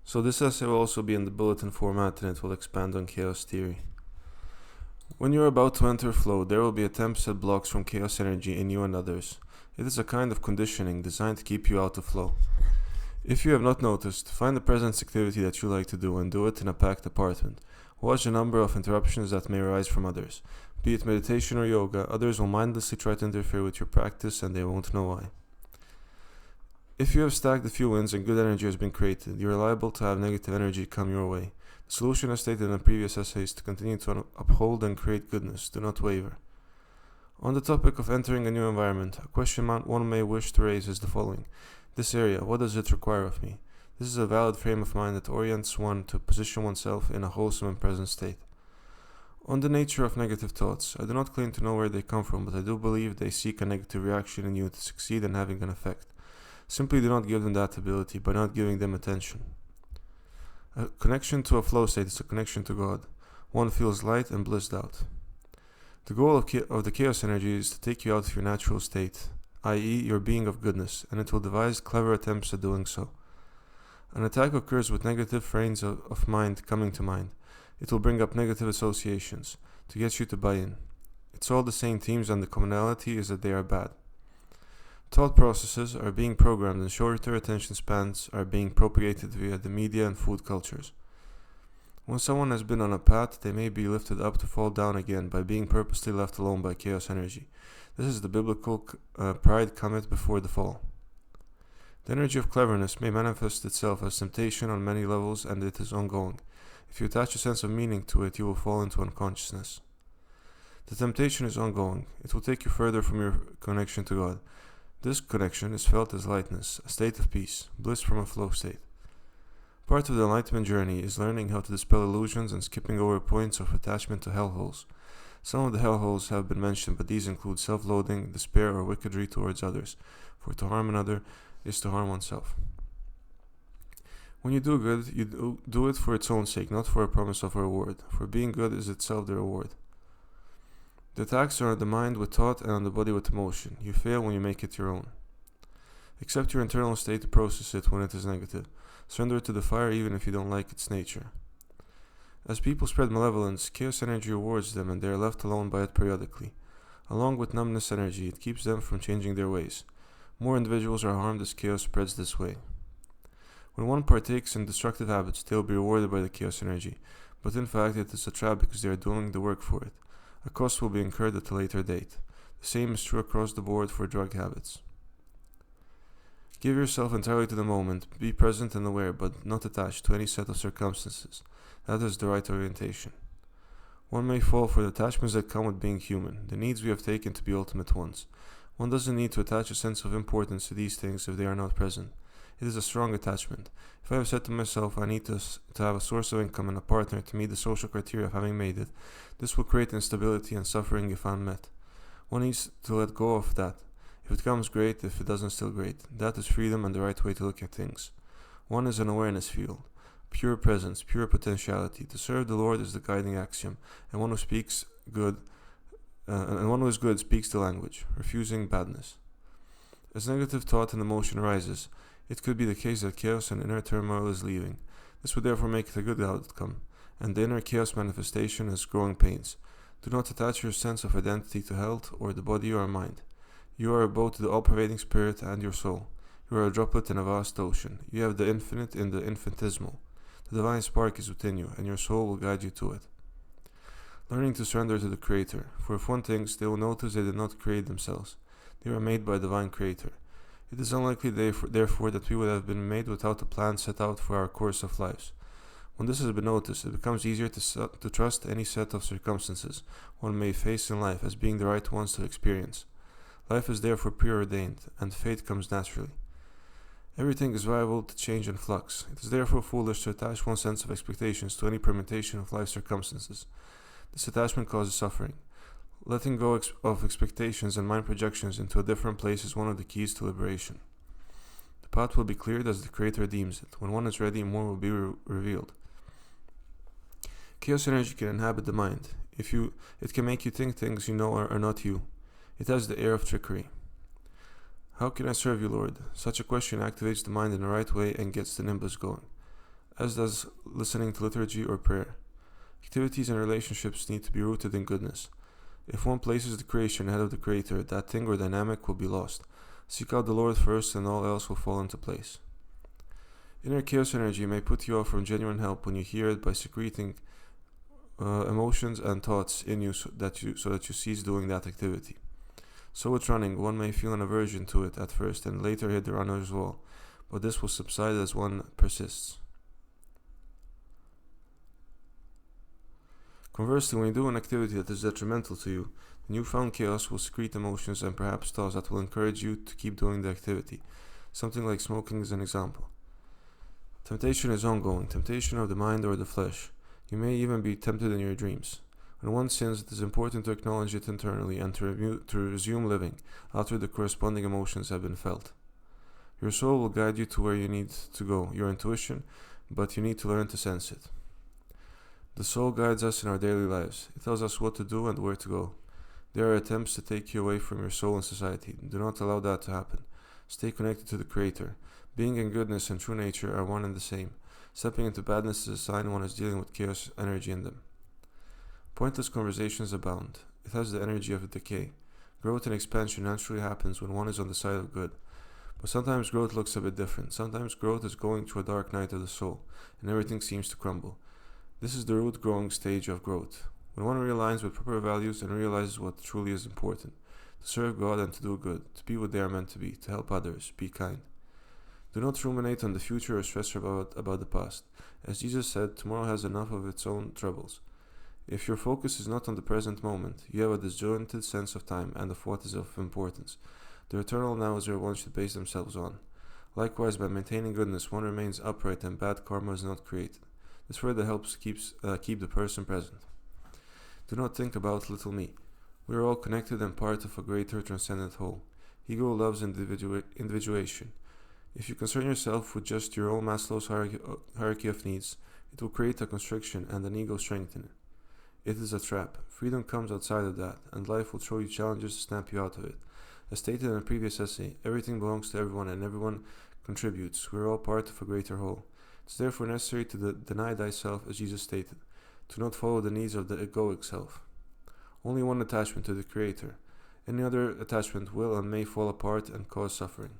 So this essay will also be in the bulletin format and it will expand on chaos theory. When you are about to enter flow, there will be attempts at blocks from chaos energy in you and others. It is a kind of conditioning designed to keep you out of flow. If you have not noticed, find the present activity that you like to do and do it in a packed apartment. Watch the number of interruptions that may arise from others. Be it meditation or yoga, others will mindlessly try to interfere with your practice and they won't know why. If you have stacked a few wins and good energy has been created, you are liable to have negative energy come your way. The solution, as stated in the previous essay, is to continue to uphold and create goodness. Do not waver. On the topic of entering a new environment, a question one may wish to raise is the following. This area, what does it require of me? This is a valid frame of mind that orients one to position oneself in a wholesome and present state. On the nature of negative thoughts, I do not claim to know where they come from, but I do believe they seek a negative reaction in you to succeed in having an effect. Simply do not give them that ability by not giving them attention. A connection to a flow state is a connection to God. One feels light and blissed out. The goal of the chaos energy is to take you out of your natural state, i.e. your being of goodness, and it will devise clever attempts at doing so. An attack occurs with negative frames of mind coming to mind. It will bring up negative associations to get you to buy in. It's all the same themes and the commonality is that they are bad. Thought processes are being programmed and shorter attention spans are being propagated via the media and food cultures. When someone has been on a path, they may be lifted up to fall down again by being purposely left alone by chaos energy. This is the biblical pride cometh before the fall. The energy of cleverness may manifest itself as temptation on many levels and it is ongoing. If you attach a sense of meaning to it, you will fall into unconsciousness. The temptation is ongoing. It will take you further from your connection to God. This connection is felt as lightness, a state of peace, bliss from a flow state. Part of the enlightenment journey is learning how to dispel illusions and skipping over points of attachment to hellholes. Some of the hellholes have been mentioned, but these include self-loathing, despair, or wickedry towards others. For to harm another is to harm oneself. When you do good, you do it for its own sake, not for a promise of a reward, for being good is itself the reward. The attacks are on the mind with thought and on the body with emotion. You fail when you make it your own. Accept your internal state to process it when it is negative. Surrender to the fire even if you don't like its nature. As people spread malevolence, chaos energy rewards them and they are left alone by it periodically. Along with numbness energy, it keeps them from changing their ways. More individuals are harmed as chaos spreads this way. When one partakes in destructive habits, they will be rewarded by the chaos energy, but in fact it is a trap because they are doing the work for it. A cost will be incurred at a later date. The same is true across the board for drug habits. Give yourself entirely to the moment, be present and aware, but not attached to any set of circumstances. That is the right orientation. One may fall for the attachments that come with being human, the needs we have taken to be ultimate ones. One doesn't need to attach a sense of importance to these things if they are not present. It is a strong attachment. If I have said to myself I need to have a source of income and a partner to meet the social criteria of having made it, this will create instability and suffering if unmet. One needs to let go of that. If it comes, great. If it doesn't, still great. That is freedom and the right way to look at things. One is an awareness field. Pure presence, pure potentiality. To serve the Lord is the guiding axiom, and one who speaks good, and one who is good speaks the language, refusing badness. As negative thought and emotion arises, it could be the case that chaos and inner turmoil is leaving. This would therefore make it a good outcome, and the inner chaos manifestation is growing pains. Do not attach your sense of identity to health or the body or mind. You are both the all-pervading spirit and your soul. You are a droplet in a vast ocean. You have the infinite in the infinitesimal. The divine spark is within you, and your soul will guide you to it. Learning to surrender to the Creator, for if one thinks, they will notice they did not create themselves. They were made by a divine Creator. It is unlikely, therefore, that we would have been made without a plan set out for our course of lives. When this has been noticed, it becomes easier to trust any set of circumstances one may face in life as being the right ones to experience. Life is therefore preordained, and fate comes naturally. Everything is liable to change and flux. It is therefore foolish to attach one's sense of expectations to any permutation of life's circumstances. This attachment causes suffering. Letting go of expectations and mind projections into a different place is one of the keys to liberation. The path will be cleared as the Creator deems it. When one is ready, more will be revealed. Chaos energy can inhabit the mind. It can make you think things you know are not you. It has the air of trickery. How can I serve you, Lord? Such a question activates the mind in the right way and gets the nimbus going. as does listening to liturgy or prayer. Activities and relationships need to be rooted in goodness. If one places the creation ahead of the Creator, that thing or dynamic will be lost. Seek out the Lord first, and all else will fall into place. Inner chaos energy may put you off from genuine help when you hear it by secreting emotions and thoughts in you so that you cease doing that activity. So with running, one may feel an aversion to it at first and later hit the runner's wall, but this will subside as one persists. Conversely, when you do an activity that is detrimental to you, the newfound chaos will secrete emotions and perhaps thoughts that will encourage you to keep doing the activity. Something like smoking is an example. Temptation is ongoing, temptation of the mind or the flesh. You may even be tempted in your dreams. When one sins, it is important to acknowledge it internally and to resume living after the corresponding emotions have been felt. Your soul will guide you to where you need to go, your intuition, but you need to learn to sense it. The soul guides us in our daily lives. It tells us what to do and where to go. There are attempts to take you away from your soul and society. Do not allow that to happen. Stay connected to the Creator. Being and goodness and true nature are one and the same. Stepping into badness is a sign one is dealing with chaos energy in them. Pointless conversations abound. It has the energy of decay. Growth and expansion naturally happens when one is on the side of good. But sometimes growth looks a bit different. Sometimes growth is going through a dark night of the soul, and everything seems to crumble. This is the root growing stage of growth, when one realigns with proper values and realizes what truly is important: to serve God and to do good, to be what they are meant to be, to help others, be kind. Do not ruminate on the future or stress about the past. As Jesus said, tomorrow has enough of its own troubles. If your focus is not on the present moment, you have a disjointed sense of time and of what is of importance. The eternal now is where one should base themselves on. Likewise, by maintaining goodness, one remains upright and bad karma is not created. This further helps keep the person present. Do not think about little me. We are all connected and part of a greater transcendent whole. Ego loves individuation. If you concern yourself with just your own Maslow's hierarchy of needs, it will create a constriction and an ego strengthener. It is a trap. Freedom comes outside of that, and life will throw you challenges to snap you out of it. As stated in a previous essay, everything belongs to everyone and everyone contributes. We are all part of a greater whole. It is therefore necessary to deny thyself, as Jesus stated, to not follow the needs of the egoic self. Only one attachment to the Creator. Any other attachment will and may fall apart and cause suffering.